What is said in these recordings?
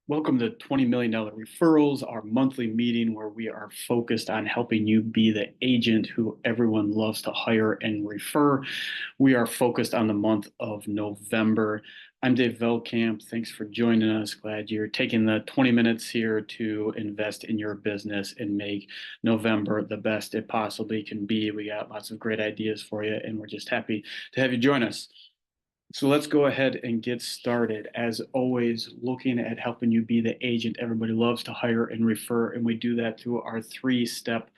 Welcome to $20 million Referrals, our monthly meeting where we are focused on helping you be the agent who everyone loves to hire and refer. We are focused on the month of November. I'm Dave Veldkamp. Thanks for joining us. Glad you're taking the 20 minutes here to invest in your business and make November the best it possibly can be. We got lots of great ideas for you, and we're just happy to have you join us. So let's go ahead and get started. As always, looking at helping you be the agent everybody loves to hire and refer. And we do that through our three-step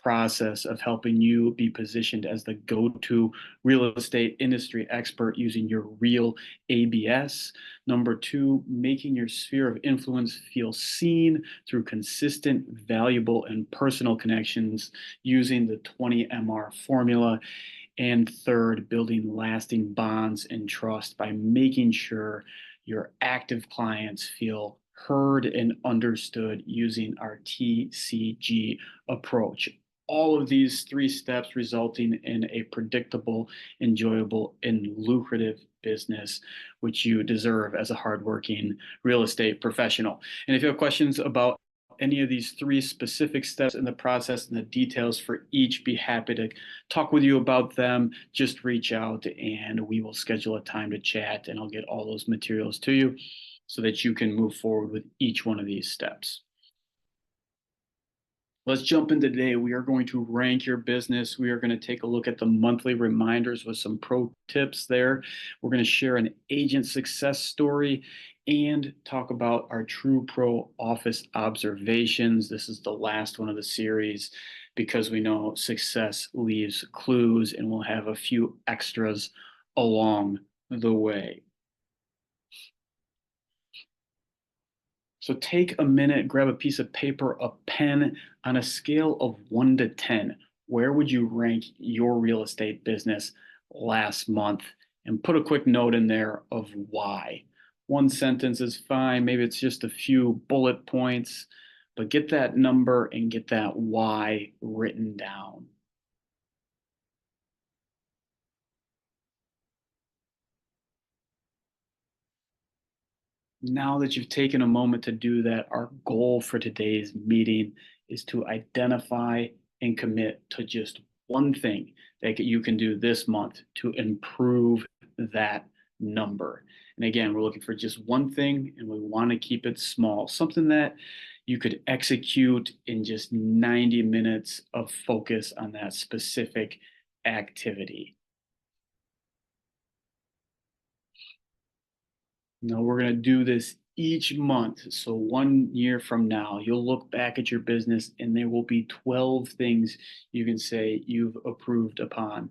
process of helping you be positioned as the go-to real estate industry expert using your real ABS. Number two, making your sphere of influence feel seen through consistent, valuable, and personal connections using the 20MR formula. And third, building lasting bonds and trust by making sure your active clients feel heard and understood using our TCG approach. All of these three steps resulting in a predictable, enjoyable, and lucrative business, which you deserve as a hardworking real estate professional. And if you have questions about any of these three specific steps in the process and the details for each, be happy to talk with you about them. Just reach out and we will schedule a time to chat, and I'll get all those materials to you so that you can move forward with each one of these steps. Let's jump in today. We are going to rank your business. We are going to take a look at the monthly reminders with some pro tips there. We're going to share an agent success story and talk about our True Pro office observations. This is the last one of the series because we know success leaves clues, and we'll have a few extras along the way. So take a minute, grab a piece of paper, a pen. On a scale of 1 to 10, where would you rank your real estate business last month? And put a quick note in there of why. One sentence is fine. Maybe it's just a few bullet points, but get that number and get that why written down. Now that you've taken a moment to do that, our goal for today's meeting is to identify and commit to just one thing that you can do this month to improve that number. And again, we're looking for just one thing, and we want to keep it small, something that you could execute in just 90 minutes of focus on that specific activity. No, we're going to do this each month. So 1 year from now, you'll look back at your business and there will be 12 things you can say you've approved upon. And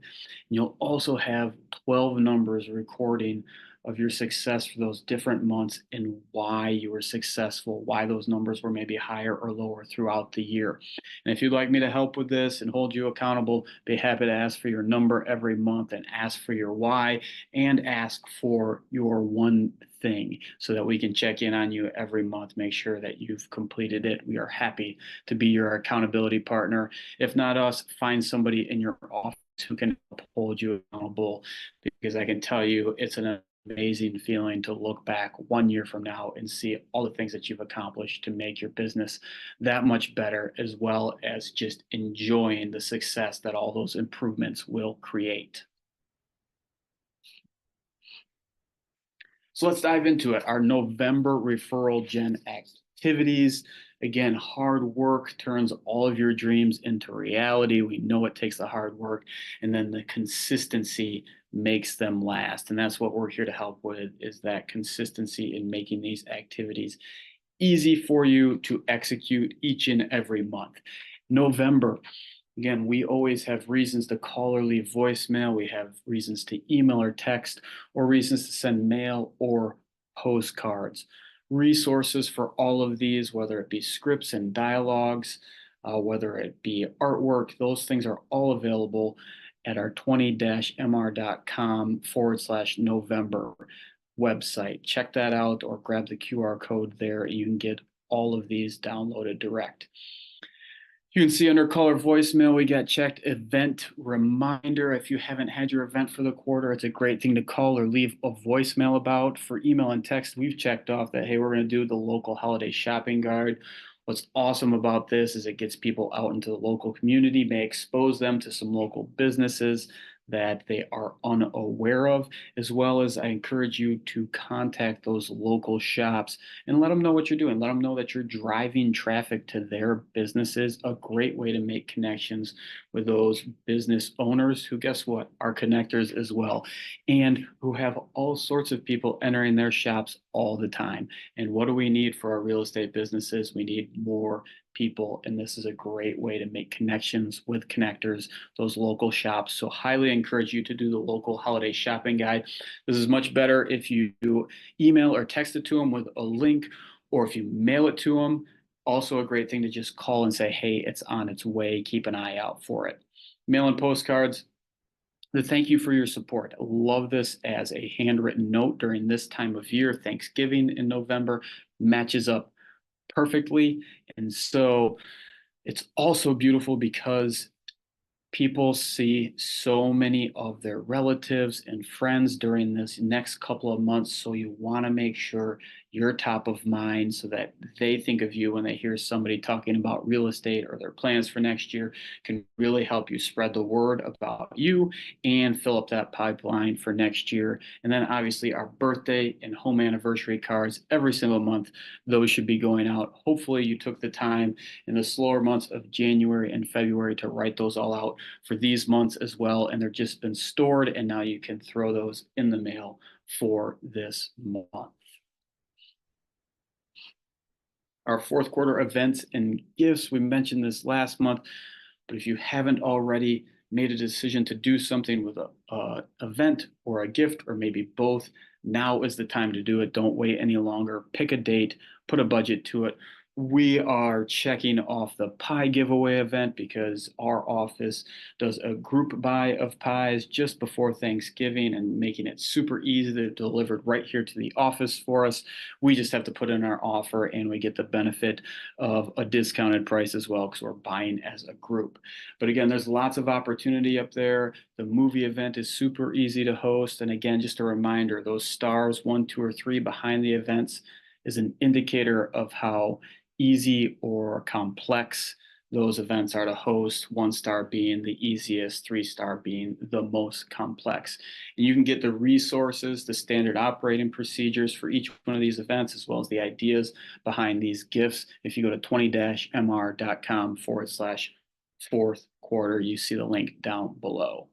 you'll also have 12 numbers recording of your success for those different months and why you were successful, why those numbers were maybe higher or lower throughout the year. And if you'd like me to help with this and hold you accountable, be happy to ask for your number every month and ask for your why and ask for your one thing so that we can check in on you every month, make sure that you've completed it. We are happy to be your accountability partner. If not us, find somebody in your office who can hold you accountable, because I can tell you it's an amazing feeling to look back 1 year from now and see all the things that you've accomplished to make your business that much better, as well as just enjoying the success that all those improvements will create. So let's dive into it. Our November referral gen activities. Again, hard work turns all of your dreams into reality. We know it takes the hard work, and then the consistency makes them last. And that's what we're here to help with, is that consistency in making these activities easy for you to execute each and every month. November, again, we always have reasons to call or leave voicemail. We have reasons to email or text, or reasons to send mail or postcards. Resources for all of these, whether it be scripts and dialogues, whether it be artwork, those things are all available at our 20-mr.com/November website. Check that out or grab the QR code there. You can get all of these downloaded direct. You can see under caller voicemail, we got checked event reminder. If you haven't had your event for the quarter, it's a great thing to call or leave a voicemail about. For email and text, we've checked off that, hey, we're going to do the local holiday shopping guide. What's awesome about this is it gets people out into the local community, may expose them to some local businesses that they are unaware of, as well as I encourage you to contact those local shops and let them know what you're doing. Let them know that you're driving traffic to their businesses. A great way to make connections with those business owners who, guess what, are connectors as well, and who have all sorts of people entering their shops all the time. And what do we need for our real estate businesses? We need more people, and this is a great way to make connections with connectors, those local shops. So highly encourage you to do the local holiday shopping guide. This is much better if you email or text it to them with a link, or if you mail it to them. Also a great thing to just call and say, hey, it's on its way, keep an eye out for it. Mail and postcards, the thank you for your support. I love this as a handwritten note during this time of year. Thanksgiving in November matches up perfectly. And so it's also beautiful because people see so many of their relatives and friends during this next couple of months. So you want to make sure you're top of mind so that they think of you when they hear somebody talking about real estate or their plans for next year. Can really help you spread the word about you and fill up that pipeline for next year. And then obviously our birthday and home anniversary cards every single month, those should be going out. Hopefully you took the time in the slower months of January and February to write those all out for these months as well. And they're just been stored, and now you can throw those in the mail for this month. Our fourth quarter events and gifts, we mentioned this last month, but if you haven't already made a decision to do something with a event or a gift or maybe both, now is the time to do it. Don't wait any longer. Pick a date, put a budget to it. We are checking off the pie giveaway event because our office does a group buy of pies just before Thanksgiving and making it super easy to delivered right here to the office for us. We just have to put in our offer and we get the benefit of a discounted price as well because we're buying as a group. But again, there's lots of opportunity up there. The movie event is super easy to host. And again, just a reminder, those stars, 1, 2, or 3 behind the events is an indicator of how easy or complex those events are to host, 1 star being the easiest, 3 star being the most complex. And you can get the resources, the standard operating procedures for each one of these events, as well as the ideas behind these gifts. If you go to 20-mr.com/fourth quarter, you see the link down below.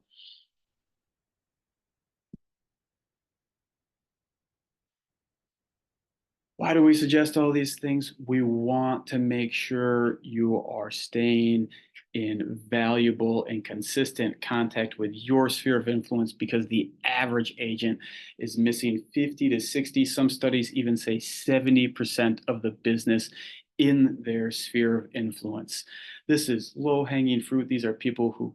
Why do we suggest all these things? We want to make sure you are staying in valuable and consistent contact with your sphere of influence because the average agent is missing 50 to 60, some studies even say 70% of the business in their sphere of influence. This is low hanging fruit. These are people who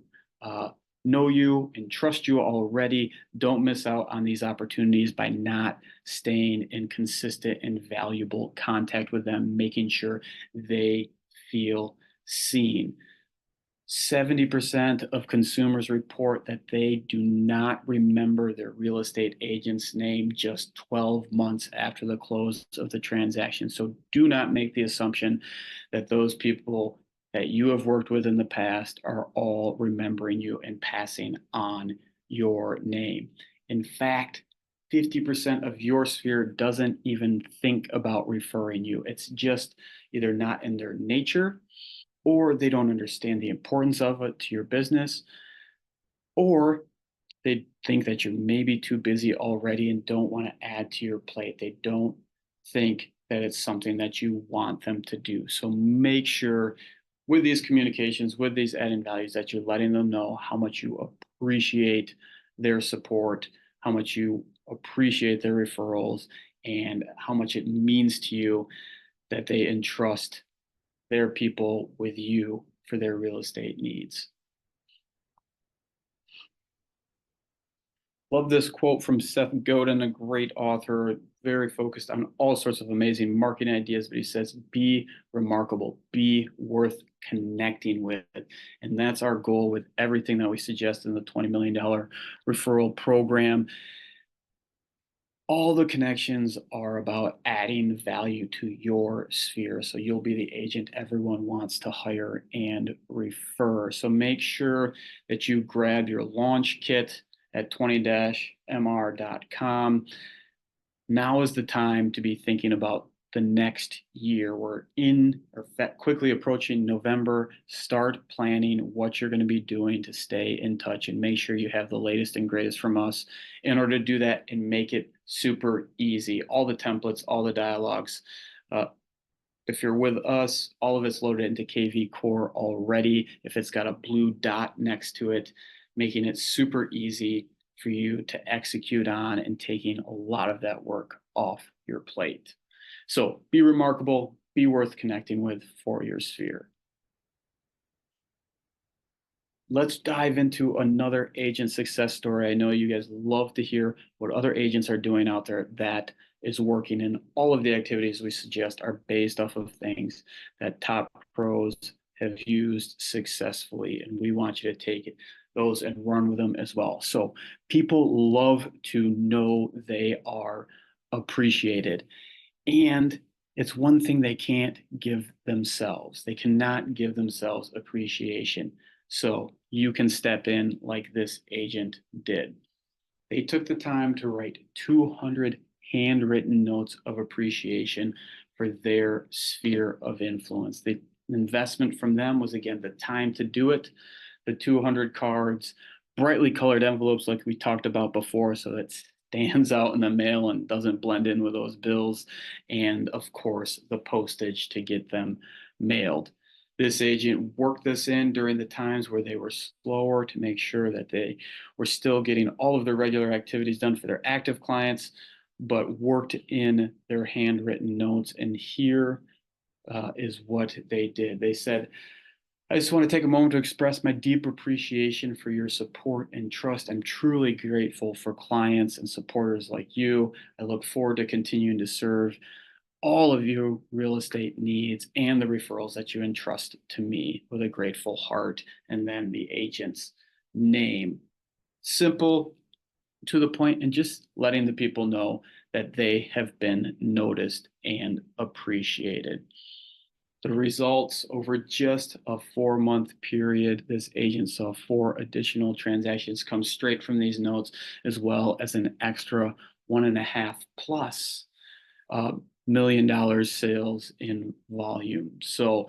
know you and trust you already. Don't miss out on these opportunities by not staying in consistent and valuable contact with them, making sure they feel seen. 70% of consumers report that they do not remember their real estate agent's name just 12 months after the close of the transaction. So do not make the assumption that those people that you have worked with in the past are all remembering you and passing on your name. In fact, 50% of your sphere doesn't even think about referring you. It's just either not in their nature, or they don't understand the importance of it to your business, or they think that you're maybe too busy already and don't want to add to your plate. They don't think that it's something that you want them to do. So make sure with these communications, with these adding values, that you're letting them know how much you appreciate their support, how much you appreciate their referrals, and how much it means to you that they entrust their people with you for their real estate needs. Love this quote from Seth Godin, a great author, very focused on all sorts of amazing marketing ideas. But he says, be remarkable, be worth connecting with. And that's our goal with everything that we suggest in the $20 million referral program. All the connections are about adding value to your sphere. So you'll be the agent everyone wants to hire and refer. So make sure that you grab your launch kit at 20-mr.com. Now is the time to be thinking about the next year. We're in or quickly approaching November. Start planning what you're going to be doing to stay in touch and make sure you have the latest and greatest from us in order to do that and make it super easy. All the templates, all the dialogues. If you're with us, all of it's loaded into KV Core already. If it's got a blue dot next to it, making it super easy for you to execute on and taking a lot of that work off your plate. So be remarkable, be worth connecting with for your sphere. Let's dive into another agent success story. I know you guys love to hear what other agents are doing out there that is working, and all of the activities we suggest are based off of things that top pros have used successfully, and we want you to take those and run with them as well. So people love to know they are appreciated, and it's one thing they can't give themselves. They cannot give themselves appreciation. So you can step in like this agent did. They took the time to write 200 handwritten notes of appreciation for their sphere of influence. The investment from them was, again, the time to do it, the 200 cards, brightly colored envelopes like we talked about before, so that stands out in the mail and doesn't blend in with those bills, and of course the postage to get them mailed. This agent worked this in during the times where they were slower to make sure that they were still getting all of their regular activities done for their active clients, but worked in their handwritten notes. And here is what they did. They said, I just want to take a moment to express my deep appreciation for your support and trust. I'm truly grateful for clients and supporters like you. I look forward to continuing to serve all of your real estate needs and the referrals that you entrust to me with a grateful heart. And then the agent's name. Simple, to the point, and just letting the people know that they have been noticed and appreciated. The results over just a 4-month period, this agent saw 4 additional transactions come straight from these notes, as well as an extra 1.5 plus $1 million sales in volume. So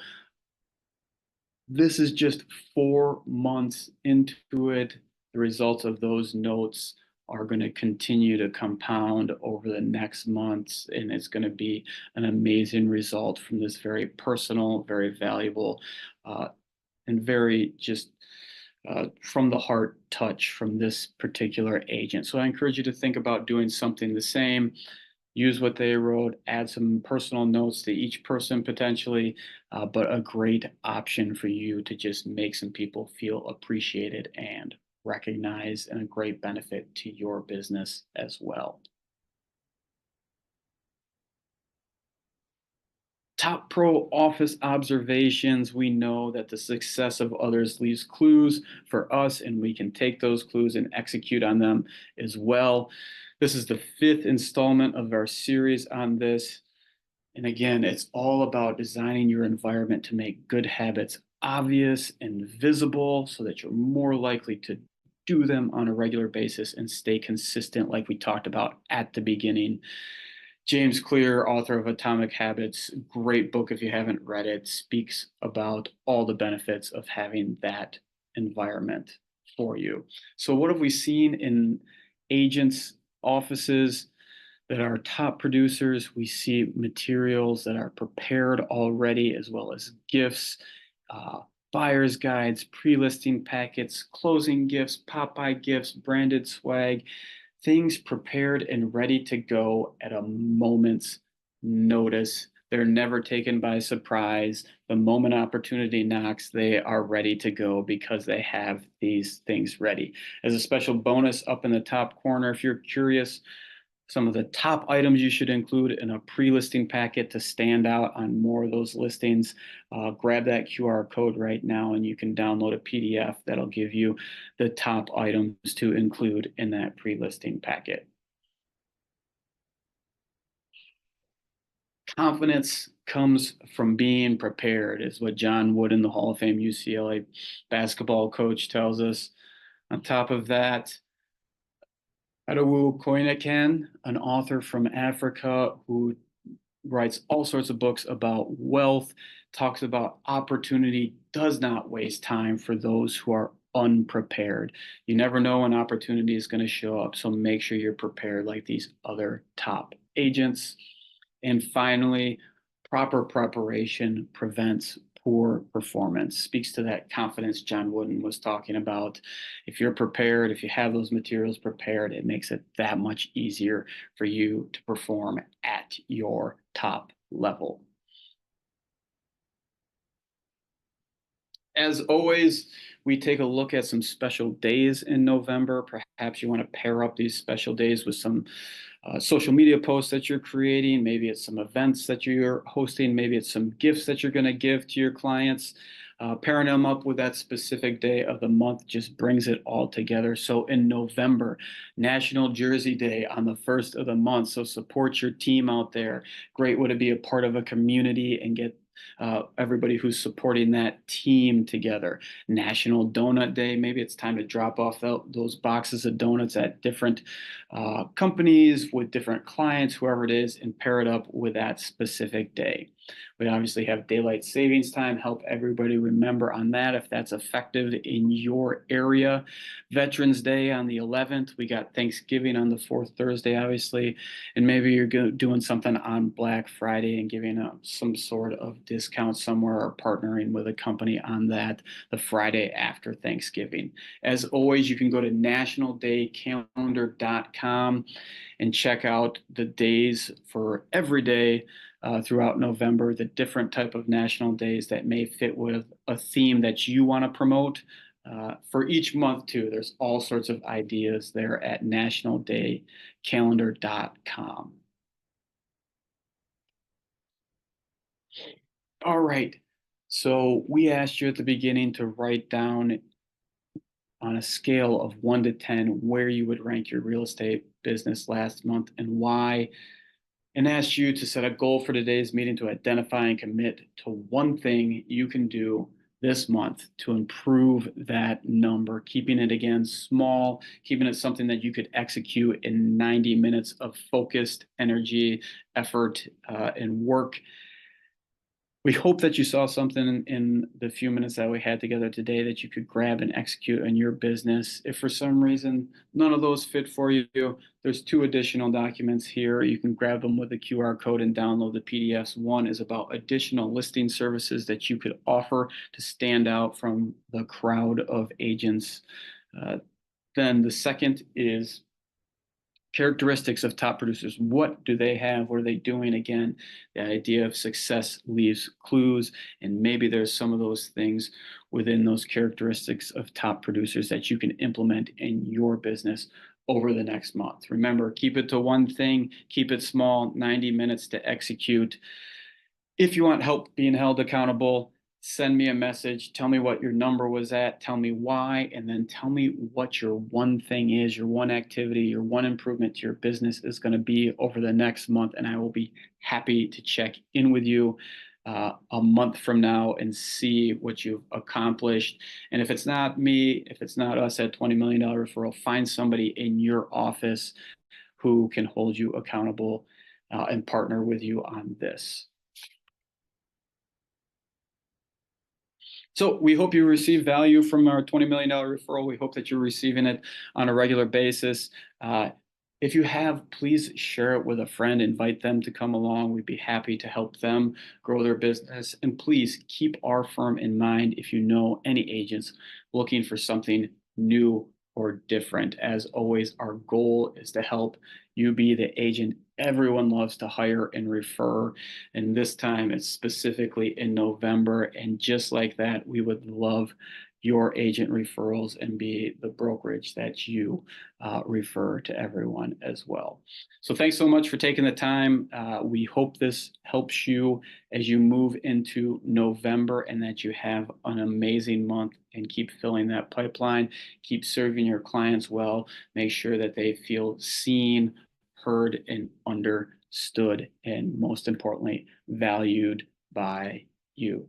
this is just 4 months into it. The results of those notes are going to continue to compound over the next months, and it's going to be an amazing result from this very personal, very valuable, and very just from the heart touch from this particular agent. So I encourage you to think about doing something the same. Use what they wrote, add some personal notes to each person potentially, but a great option for you to just make some people feel appreciated and recognized, and a great benefit to your business as well. Top pro office observations. We know that the success of others leaves clues for us, and we can take those clues and execute on them as well. This is the 5th installment of our series on this. And again, it's all about designing your environment to make good habits obvious and visible so that you're more likely to do them on a regular basis and stay consistent, like we talked about at the beginning. James Clear, author of Atomic Habits, great book if you haven't read it, speaks about all the benefits of having that environment for you. So what have we seen in agents' offices that are top producers? We see materials that are prepared already, as well as gifts, buyer's guides, pre-listing packets, closing gifts, pop-by gifts, branded swag, things prepared and ready to go at a moment's notice They're never taken by surprise. The moment opportunity knocks, they are ready to go because they have these things ready. As a special bonus up in the top corner, if you're curious, some of the top items you should include in a pre-listing packet to stand out on more of those listings. Grab that QR code right now and you can download a PDF that'll give you the top items to include in that pre-listing packet. Confidence comes from being prepared, is what John Wooden, the Hall of Fame UCLA basketball coach, tells us. On top of that, Adawu Koineken, an author from Africa who writes all sorts of books about wealth, talks about opportunity, does not waste time for those who are unprepared. You never know when opportunity is going to show up, so make sure you're prepared like these other top agents. And finally, proper preparation prevents poor performance. Speaks to that confidence John Wooden was talking about. If you're prepared, if you have those materials prepared, it makes it that much easier for you to perform at your top level. As always, we take a look at some special days in November. Perhaps you want to pair up these special days with some social media posts that you're creating. Maybe it's some events that you're hosting. Maybe it's some gifts that you're going to give to your clients. Pairing them up with that specific day of the month just brings it all together. So in November, National Jersey Day on the 1st of the month. So support your team out there. Great way to be a part of a community and get everybody who's supporting that team together. National Donut Day, maybe it's time to drop off those boxes of donuts at different companies with different clients, whoever it is, and pair it up with that specific day. We obviously have daylight savings time, help everybody remember on that if that's effective in your area. Veterans Day on the 11th. We got Thanksgiving on the 4th Thursday, obviously. And maybe you're doing something on Black Friday and giving some sort of discount somewhere or partnering with a company on that the Friday after Thanksgiving. As always, you can go to nationaldaycalendar.com and check out the days for every day throughout November, the different type of national days that may fit with a theme that you want to promote. For each month too, there's all sorts of ideas there at nationaldaycalendar.com. All right, so we asked you at the beginning to write down on a scale of 1 to 10 where you would rank your real estate business last month and why, and asked you to set a goal for today's meeting to identify and commit to one thing you can do this month to improve that number, keeping it again small, keeping it something that you could execute in 90 minutes of focused energy, effort, and work. We hope that you saw something in the few minutes that we had together today that you could grab and execute in your business. If for some reason none of those fit for you, there's 2 additional documents here. You can grab them with the QR code and download the PDFs. One is about additional listing services that you could offer to stand out from the crowd of agents. Then the second is characteristics of top producers. What do they have? What are they doing? Again, the idea of success leaves clues, and maybe there's some of those things within those characteristics of top producers that you can implement in your business over the next month. Remember, keep it to one thing, keep it small, 90 minutes to execute. If you want help being held accountable, send me a message. Tell me what your number was at. Tell me why. And then tell me what your one thing is, your one activity, your one improvement to your business is going to be over the next month. And I will be happy to check in with you a month from now and see what you've accomplished. And if it's not me, if it's not us at $20 million referral, find somebody in your office who can hold you accountable and partner with you on this. So we hope you receive value from our $20 million referral. We hope that you're receiving it on a regular basis. If you have, please share it with a friend, invite them to come along. We'd be happy to help them grow their business. And please keep our firm in mind if you know any agents looking for something new or different. As always, our goal is to help you be the agent everyone loves to hire and refer. And this time it's specifically in November. And just like that, we would love your agent referrals and be the brokerage that you refer to everyone as well. So thanks so much for taking the time. We hope this helps you as you move into November and that you have an amazing month and keep filling that pipeline, keep serving your clients well, make sure that they feel seen, heard, and understood, and most importantly, valued by you.